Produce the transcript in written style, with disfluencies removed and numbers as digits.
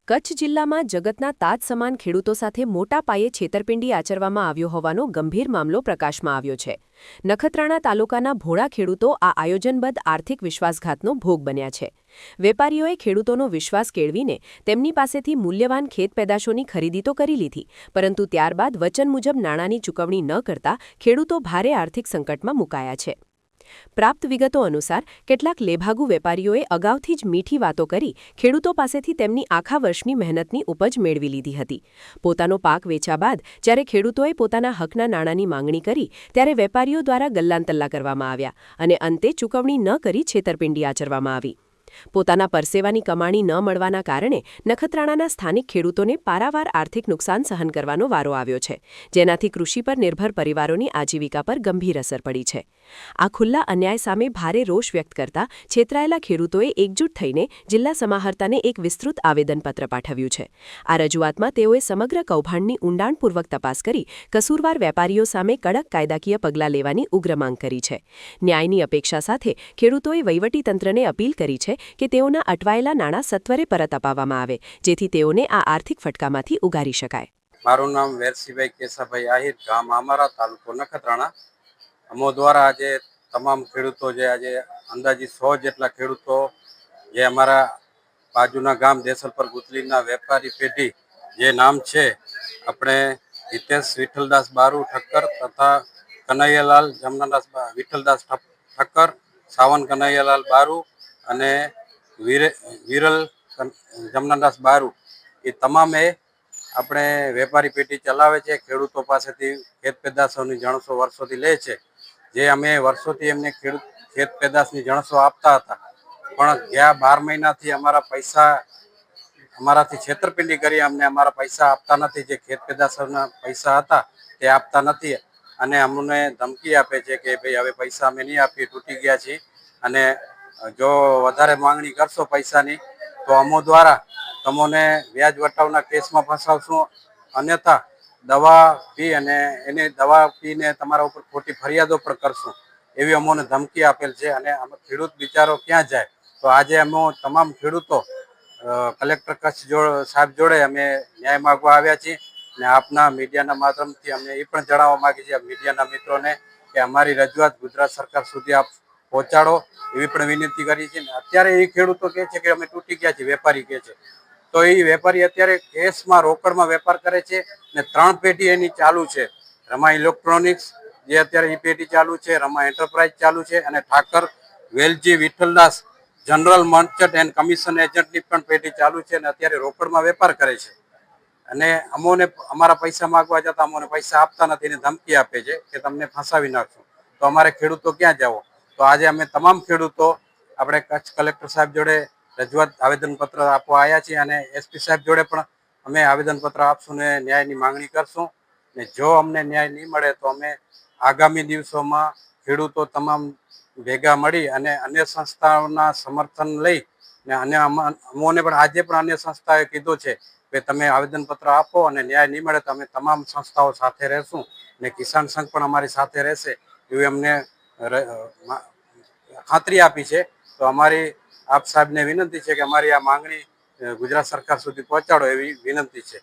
કચ્છ જિલ્લામાં જગતના તાજ સમાન ખેડૂતો સાથે મોટા પાયે છેતરપિંડી આચરવામાં આવ્યો હોવાનો ગંભીર મામલો પ્રકાશમાં આવ્યો છે. નખત્રાણા તાલુકાના ભોળા ખેડૂતો આ આયોજનબદ્ધ આર્થિક વિશ્વાસઘાતનો ભોગ બન્યા છે. વેપારીઓએ ખેડૂતોનો વિશ્વાસ કેળવીને તેમની પાસેથી મૂલ્યવાન ખેતપેદાશોની ખરીદી તો કરી લીધી, પરંતુ ત્યારબાદ વચન મુજબ નાણાંની ચૂકવણી ન કરતા ખેડૂતો ભારે આર્થિક સંકટમાં મુકાયા છે. પ્રાપ્ત વિગતો અનુસાર કેટલાક લેભાગુ વેપારીઓએ અગાઉથી જ મીઠી વાતો કરી ખેડૂતો પાસેથી તેમની આખા વર્ષની મહેનતની ઉપજ મેળવી લીધી હતી. પોતાનો પાક વેચ્યા બાદ જ્યારે ખેડૂતોએ પોતાના હકના નાણાંની માંગણી કરી ત્યારે વેપારીઓ દ્વારા ગલ્લાંતલ્લા કરવામાં આવ્યા અને અંતે ચૂકવણી ન કરી છેતરપિંડી આચરવામાં આવી. પોતાના પરસેવાની કમાણી ન મળવાના કારણે નખત્રાણાના સ્થાનિક ખેડૂતોને પારાવાર આર્થિક નુકસાન સહન કરવાનો વારો આવ્યો છે, જેનાથી કૃષિ પર નિર્ભર પરિવારોની આજીવિકા પર ગંભીર અસર પડી છે. આ ખુલ્લા અન્યાય સામે ભારે રોષ વ્યક્ત કરતા છેતરાયેલા ખેડૂતોએ એકજૂટ થઈને જિલ્લા સમાહર્તાને એક વિસ્તૃત આવેદનપત્ર પાઠવ્યું છે. આ રજૂઆતમાં તેઓએ સમગ્ર કૌભાંડની ઊંડાણપૂર્વક તપાસ કરી કસૂરવાર વેપારીઓ સામે કડક કાયદાકીય પગલાં લેવાની ઉગ્ર માંગ કરી છે. ન્યાયની અપેક્ષા સાથે ખેડૂતોએ વહીવટીતંત્રને અપીલ કરી છે કે તેઓના અટવાયેલા નાણાં સત્વરે પરત અપાવવામાં આવે, જેથી તેઓને આ આર્થિક ફટકામાંથી ઉગારી શકાય. મારું નામ વેરસીભાઈ કેસાભાઈ આહિર, ગામ અમારા, તાલુકો નખત્રાણા. અમો દ્વારા આજે તમામ ખેડૂતો જે આજે અંદાજિત 100 જેટલા ખેડૂતો જે અમારા બાજુના ગામ દેસલપર ગુતલીના વેપારી પેઢી જે નામ છે આપણે હિતેશ વિઠ્ઠલદાસ બારુ ઠક્કર તથા કનૈયાલાલ જમનાદાસ વિઠ્ઠલદાસ ઠક્કર, સાવન કનૈયાલાલ બારુ અને વિરલ જમનાદાસ બારુ, એ તમામે આપણે વેપારી પેઢી ચલાવે છે. ખેડૂતો પાસેથી ખેત પેદાશોની જણસો વર્ષોથી લે છે. જે અમે વર્ષોથી એમને ખેત પેદાશની જણસો આપતા હતા, પણ ગયા 12 મહિનાથી અમારાથી છેતરપિંડી કરી અમને અમારા પૈસા આપતા નથી. જે ખેત પેદાશોના પૈસા હતા તે આપતા નથી અને અમને ધમકી આપે છે કે ભાઈ હવે પૈસા અમે નહીં આપીએ, તૂટી ગયા છીએ અને જો વધારે માંગણી કરશો પૈસાની તો અમો દ્વારા તમને વ્યાજ વટાવના કેસમાં ફસાવશું, અન્યથા દવા પી અને એને દવા પીને તમારા ઉપર ખોટી ફરિયાદો પણ કરશું, એવી અમોને ધમકી આપેલ છે. અને ખેડૂત બિચારો ક્યાં જાય? તો આજે અમે તમામ ખેડૂતો કલેક્ટર કચ્છ સાહેબ જોડે અમે ન્યાય માગવા આવ્યા છીએ અને આપના મીડિયાના માધ્યમથી અમે એ પણ જણાવવા માગીએ છીએ મીડિયાના મિત્રોને કે અમારી રજૂઆત ગુજરાત સરકાર સુધી આપ પહોંચાડો, એવી પણ વિનંતી કરી છે. અત્યારે એ ખેડૂતો કહે છે કે અમે તૂટી ગયા છીએ, વેપારી કહે છે, તો એ વેપારી અત્યારે કેશમાં રોકડમાં વેપાર કરે છે ને 3 પેઢી એની ચાલુ છે. રમા ઇલેક્ટ્રોનિક્સ જે અત્યારે એ પેઢી ચાલુ છે, રમા એન્ટરપ્રાઇઝ ચાલુ છે અને Thakar Velji Vitthaldas general merchant and commission એજન્ટની પણ પેઢી ચાલુ છે અને અત્યારે રોકડમાં વેપાર કરે છે. અને અમોને અમારા પૈસા માગવા જતા અમોને પૈસા આપતા નથી ને ધમકી આપે છે કે તમને ફસાવી નાખશું. તો અમારે ખેડૂતો ક્યાં જાવ? તો આજે અમે તમામ ખેડૂતો આપણે કચ્છ કલેક્ટર સાહેબ જોડે રજૂઆત આવેદનપત્ર આપવા આવ્યા છીએ અને એસપી સાહેબ જોડે પણ અમે આવેદનપત્ર આપશું ને ન્યાયની માંગણી કરશું. ને જો અમને ન્યાય નહીં મળે તો અમે આગામી દિવસોમાં ખેડૂતો તમામ ભેગા મળી અને અન્ય સંસ્થાઓના સમર્થન લઈ ને અમોને પણ આજે પણ અન્ય સંસ્થાએ કીધું છે કે તમે આવેદનપત્ર આપો અને ન્યાય નહીં મળે તો અમે તમામ સંસ્થાઓ સાથે રહેશું ને કિસાન સંઘ પણ અમારી સાથે રહેશે એવી અમને ખાતરી આપી છે. તો અમારી આપ સાહેબને વિનંતી છે કે અમારી આ માંગણી ગુજરાત સરકાર સુધી પહોંચાડો એવી વિનંતી છે.